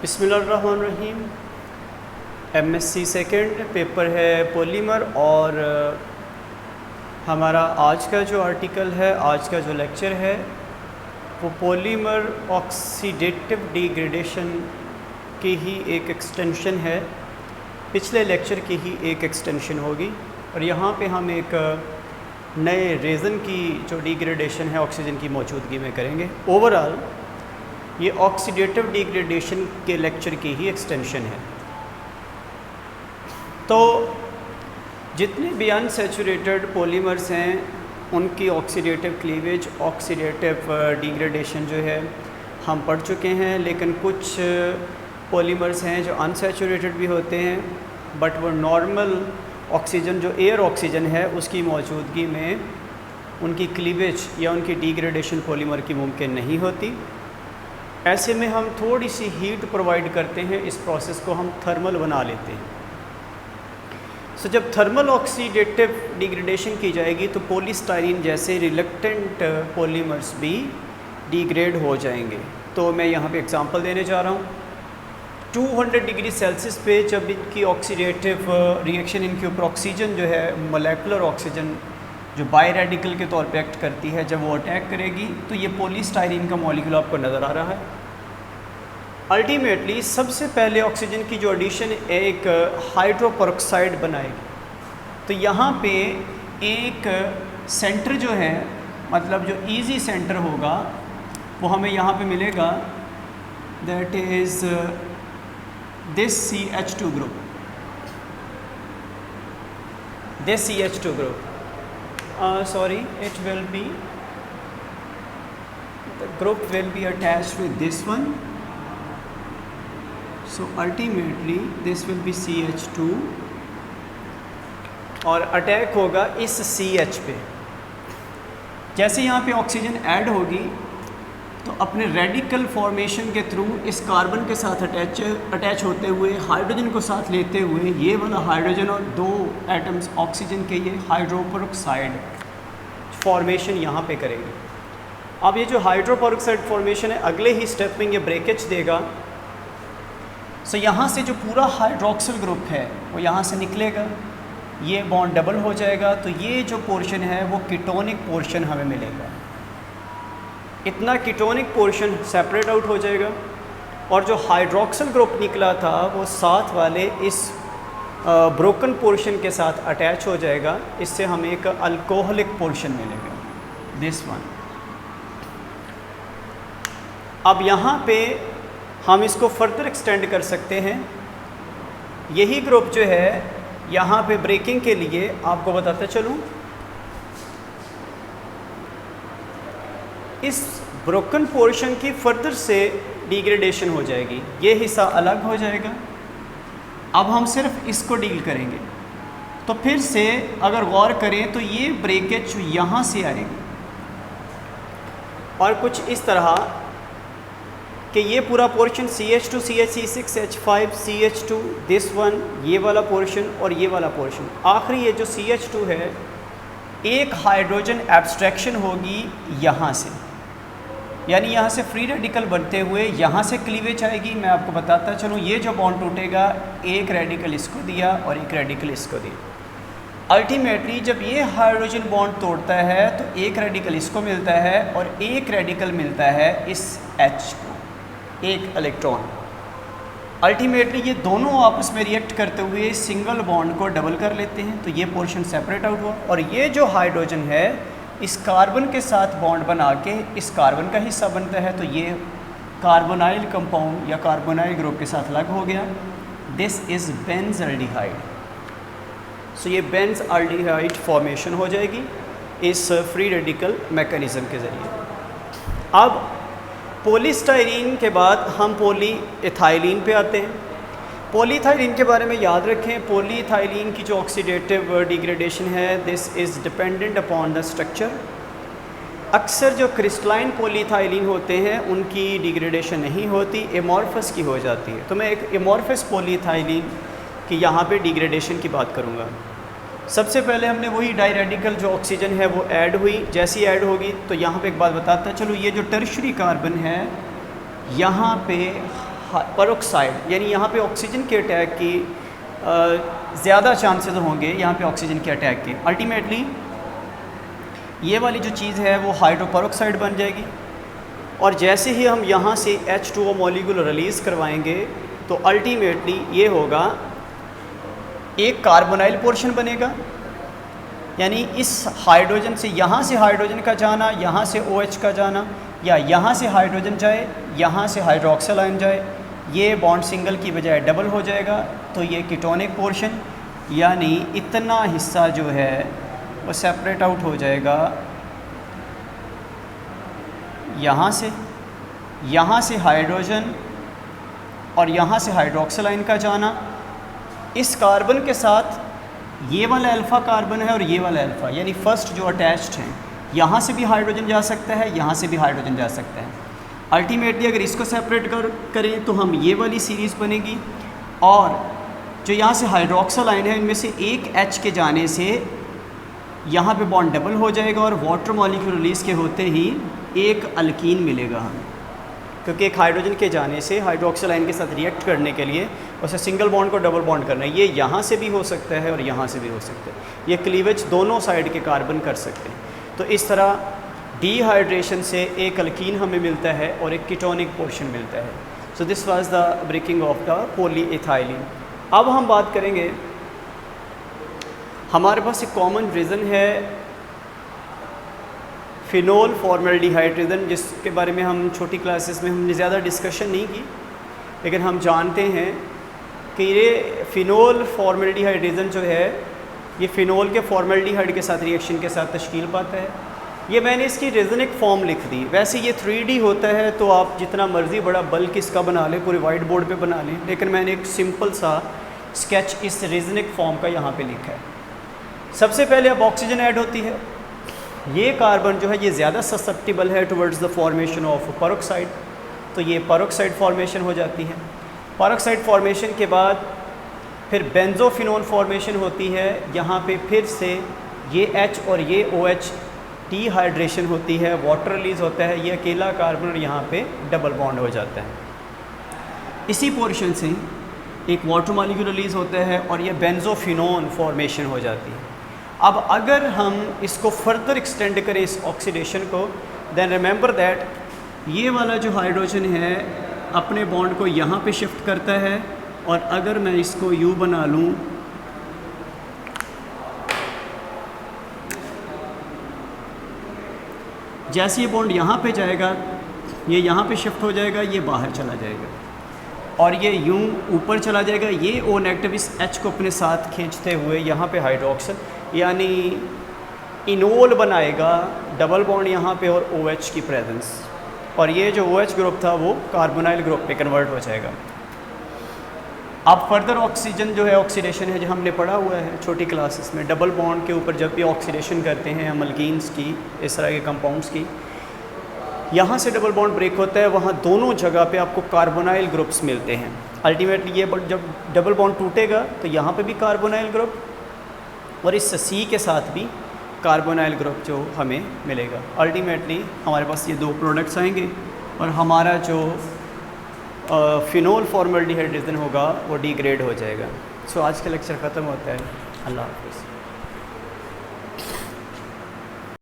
बिस्मिल्लाहिर्रहमानिर्रहीम। MSc second paper है polymer और हमारा आज का जो आर्टिकल है, आज का जो लेक्चर है वो पॉलीमर ऑक्सीडेटिव डिग्रेडेशन की ही एक एक्सटेंशन है, पिछले लेक्चर की ही एक एक्सटेंशन होगी। और यहाँ पे हम एक नए रेज़न की जो डिग्रेडेशन है ऑक्सीजन की मौजूदगी में करेंगे। ओवरऑल ये ऑक्सीडेटिव डिग्रेडेशन के लेक्चर की ही एक्सटेंशन है। तो जितने भी अनसैचुरेटेड पॉलीमर्स हैं उनकी ऑक्सीडेटिव क्लीवेज, ऑक्सीडेटिव डिग्रेडेशन जो है हम पढ़ चुके हैं, लेकिन कुछ पॉलीमर्स हैं जो अनसैचुरेटेड भी होते हैं बट वो नॉर्मल ऑक्सीजन जो एयर ऑक्सीजन है उसकी मौजूदगी में उनकी क्लीवेज या उनकी डिग्रेडेशन पॉलीमर की मुमकिन नहीं होती। ऐसे में हम थोड़ी सी हीट प्रोवाइड करते हैं, इस प्रोसेस को हम थर्मल बना लेते हैं। सो जब थर्मल ऑक्सीडेटिव डिग्रेडेशन की जाएगी तो पॉलीस्टाइरीन जैसे रिलक्टेंट पॉलीमर्स भी डिग्रेड हो जाएंगे। तो मैं यहाँ पे एग्जांपल देने जा रहा हूँ। 200 डिग्री सेल्सियस पे जब इनकी ऑक्सीडेटिव रिएक्शन इनके ऊपर ऑक्सीजन जो है मोलेकुलर ऑक्सीजन जो बाई रेडिकल के तौर पे एक्ट करती है, जब वो अटैक करेगी तो ये पॉलीस्टाइरीन का मॉलिक्यूल आपको नज़र आ रहा है। अल्टीमेटली सबसे पहले ऑक्सीजन की जो एडिशन एक हाइड्रोपरऑक्साइड बनाएगी। तो यहाँ पे एक सेंटर जो है, मतलब जो इजी सेंटर होगा वो हमें यहाँ पे मिलेगा, that is this CH2 group, this CH2 group. Sorry, it will be, the group will be attached with this one, so ultimately this will be CH2 और अटैक होगा इस CH पे। जैसे यहाँ पे ऑक्सीजन ऐड होगी तो अपने रेडिकल फॉर्मेशन के थ्रू इस कार्बन के साथ अटैच होते हुए हाइड्रोजन को साथ लेते हुए ये वाला हाइड्रोजन और दो एटम्स ऑक्सीजन के ये हाइड्रोपरऑक्साइड फॉर्मेशन यहाँ पे करेगी। अब ये जो हाइड्रोपरऑक्साइड फॉर्मेशन है अगले ही स्टेप में ये ब्रेकेज देगा। सो यहाँ से जो पूरा हाइड्रोक्सिल ग्रुप है वो यहाँ से निकलेगा, ये बॉन्ड डबल हो जाएगा, तो ये जो पोर्शन है वो कीटोनिक पोर्शन हमें मिलेगा। इतना कीटोनिक पोर्शन सेपरेट आउट हो जाएगा और जो हाइड्रोक्सिल ग्रुप निकला था वो साथ वाले इस ब्रोकन पोर्शन के साथ अटैच हो जाएगा। इससे हमें एक अल्कोहलिक पोर्शन मिलेगा, दिस वन। अब यहाँ पे हम इसको फर्दर एक्सटेंड कर सकते हैं। यही ग्रुप जो है यहाँ पे ब्रेकिंग के लिए आपको बताते चलूँ, इस ब्रोकन पोर्शन की फर्दर से डिग्रेडेशन हो जाएगी, ये हिस्सा अलग हो जाएगा। अब हम सिर्फ इसको डील करेंगे। तो फिर से अगर गौर करें तो ये ब्रेकेज यहाँ से आएगी और कुछ इस तरह कि ये पूरा portion CH2 CH6 H5 CH2 this one, ये वाला पोर्शन और ये वाला पोर्शन, आखिरी ये जो CH2 है एक हाइड्रोजन एब्स्ट्रैक्शन होगी यहाँ से, यानी यहाँ से फ्री रेडिकल बनते हुए यहाँ से क्लीवेज आएगी। मैं आपको बताता चलूँ, ये जो बॉन्ड टूटेगा एक रेडिकल इसको दिया और एक रेडिकल इसको दिया। अल्टीमेटली जब ये हाइड्रोजन बॉन्ड तोड़ता है तो एक रेडिकल इसको मिलता है और एक रेडिकल मिलता है इस H को, एक इलेक्ट्रॉन। अल्टीमेटली ये दोनों आपस में रिएक्ट करते हुए सिंगल बॉन्ड को डबल कर लेते हैं, तो ये पोर्शन सेपरेट आउट हुआ और ये जो हाइड्रोजन है इस कार्बन के साथ बॉन्ड बना के इस कार्बन का हिस्सा बनता है, तो ये कार्बोनाइल कंपाउंड या कार्बोनाइल ग्रुप के साथ अलग हो गया। This is बेंज़ल्डिहाइड। सो ये बेंज़ल्डिहाइड फॉर्मेशन हो जाएगी इस फ्री रेडिकल मैकेनिज़्म के ज़रिए। अब पॉलीस्टाइरीन के बाद हम पॉलीइथाइलिन पे आते हैं। पॉलीइथाइलिन के बारे में याद रखें, पॉलीइथाइलिन की जो ऑक्सीडेटिव डिग्रेडेशन है this is dependent upon the structure. अक्सर जो क्रिस्टलाइन पॉलीइथाइलिन होते हैं उनकी डिग्रेडेशन नहीं होती, एमॉर्फस की हो जाती है। तो मैं एक एमॉर्फस पॉलीइथाइलिन की यहाँ पे डिग्रेडेशन की बात करूँगा। सबसे पहले हमने वही डाई रेडिकल जो ऑक्सीजन है वो ऐड हुई, जैसी ऐड होगी तो यहाँ पे एक बात बताता चलो, ये जो टर्शरी कार्बन है यहाँ पे पेरोक्साइड, यानी यहाँ पे ऑक्सीजन के अटैक की ज़्यादा चांसेस होंगे यहाँ पे ऑक्सीजन के अटैक के। अल्टीमेटली ये वाली जो चीज़ है वो हाइड्रोपेरोक्साइड बन जाएगी, और जैसे ही हम यहाँ से H2O मॉलिक्यूल रिलीज़ करवाएंगे तो अल्टीमेटली ये होगा एक कार्बोनाइल पोर्शन बनेगा, यानी इस हाइड्रोजन से यहाँ से हाइड्रोजन का जाना, यहाँ से OH का जाना, या यहाँ से हाइड्रोजन जाए, यहाँ से हाइड्रोक्सिल आयन जाए, ये बॉन्ड सिंगल की बजाय डबल हो जाएगा। तो ये कीटोनिक पोर्शन, यानी इतना हिस्सा जो है वो सेपरेट आउट हो जाएगा यहाँ से हाइड्रोजन और यहाँ से हाइड्रोक्सिल आयन का जाना। इस कार्बन के साथ ये वाला अल्फ़ा कार्बन है और ये वाला अल्फ़ा, यानी फर्स्ट जो अटैच्ड हैं, यहाँ से भी हाइड्रोजन जा सकता है, यहाँ से भी हाइड्रोजन जा सकता है। अल्टीमेटली अगर इसको सेपरेट करें तो हम ये वाली सीरीज़ बनेगी, और जो यहाँ से हाइड्रोक्सिल आयन है इनमें से एक H के जाने से यहाँ पे बॉन्ड डबल हो जाएगा, और वाटर मॉलिक्यूल रिलीज़ के होते ही एक अल्कीन मिलेगा हमें, क्योंकि एक हाइड्रोजन के जाने से हाइड्रोक्सिल आयन के साथ रिएक्ट करने के लिए उसे सिंगल बॉन्ड को डबल बॉन्ड करना है। ये यहाँ से भी हो सकता है और यहाँ से भी हो सकता है, ये क्लीवेज दोनों साइड के कार्बन कर सकते हैं। तो इस तरह डिहाइड्रेशन से एक अल्कीन हमें मिलता है और एक कीटोनिक पोर्शन मिलता है। So this was the breaking of the polyethylene. अब हम बात करेंगे, हमारे पास एक कॉमन रीज़न है फिनोल फॉर्मल्डिहाइड रीज़न, जिसके बारे में हम छोटी क्लासेस में हमने ज़्यादा डिस्कशन नहीं की, लेकिन हम जानते हैं कि ये फिनोल फॉर्मल्डिहाइड रीज़न जो है ये फ़िनोल के फॉर्मल्डिहाइड के साथ रिएक्शन के साथ तश्कील पाता है। ये मैंने इसकी रीज़निक फॉर्म लिख दी। वैसे ये 3D होता है तो आप जितना मर्ज़ी बड़ा बल्क इसका बना लें, पूरे वाइट बोर्ड पे बना लें, लेकिन मैंने एक सिंपल सा स्केच इस रीज़निक फॉर्म का यहाँ पे लिखा है। सबसे पहले अब ऑक्सीजन ऐड होती है। ये कार्बन जो है ये ज़्यादा ससेप्टिबल है towards the formation of peroxide, तो ये पेरोक्साइड फॉर्मेशन हो जाती है। पेरोक्साइड फॉर्मेशन के बाद फिर बेंजोफिनोन फॉर्मेशन होती है। यहाँ पे फिर से ये H और ये OH डिहाइड्रेशन होती है, वाटर रिलीज़ होता है, ये अकेला कार्बन और यहाँ पे डबल बॉन्ड हो जाता है। इसी पोर्शन से एक वाटर मॉलिक्यूल रिलीज़ होता है और ये बेंजोफिनोन फॉर्मेशन हो जाती है। अब अगर हम इसको फर्दर एक्सटेंड करें इस ऑक्सीडेशन को, देन रिमेंबर दैट ये वाला जो हाइड्रोजन है अपने बॉन्ड को यहाँ पे शिफ्ट करता है, और अगर मैं इसको U बना लूँ जैसे ये बॉन्ड यहाँ पे जाएगा ये यहाँ पे शिफ्ट हो जाएगा, ये बाहर चला जाएगा और ये यूँ ऊपर चला जाएगा। ये O नेगेटिव इस H को अपने साथ खींचते हुए यहाँ पे हाइड्रोक्सिल यानी इनोल बनाएगा, डबल बॉन्ड यहाँ पे और OH की प्रेजेंस, और ये जो OH ग्रुप था वो कार्बोनाइल ग्रुप पे कन्वर्ट हो जाएगा। अब फर्दर ऑक्सीजन जो है ऑक्सीडेशन है जो हमने पढ़ा हुआ है छोटी क्लासेस में, डबल बॉन्ड के ऊपर जब भी ऑक्सीडेशन करते हैं हम अल्कीन्स की, इस तरह के कंपाउंड्स की, यहाँ से डबल बॉन्ड ब्रेक होता है, वहाँ दोनों जगह पे आपको कार्बोनाइल ग्रुप्स मिलते हैं। अल्टीमेटली ये जब डबल बॉन्ड टूटेगा तो यहाँ पे भी कार्बोनाइल ग्रुप और इस C के साथ भी कार्बोनाइल ग्रुप जो हमें मिलेगा। अल्टीमेटली हमारे पास ये दो प्रोडक्ट्स आएंगे और हमारा जो फिनोल फॉर्मल्डिहाइड रीज़न होगा वो डिग्रेड हो जाएगा। सो आज का लेक्चर ख़त्म होता है। अल्लाह हाफ़िज़।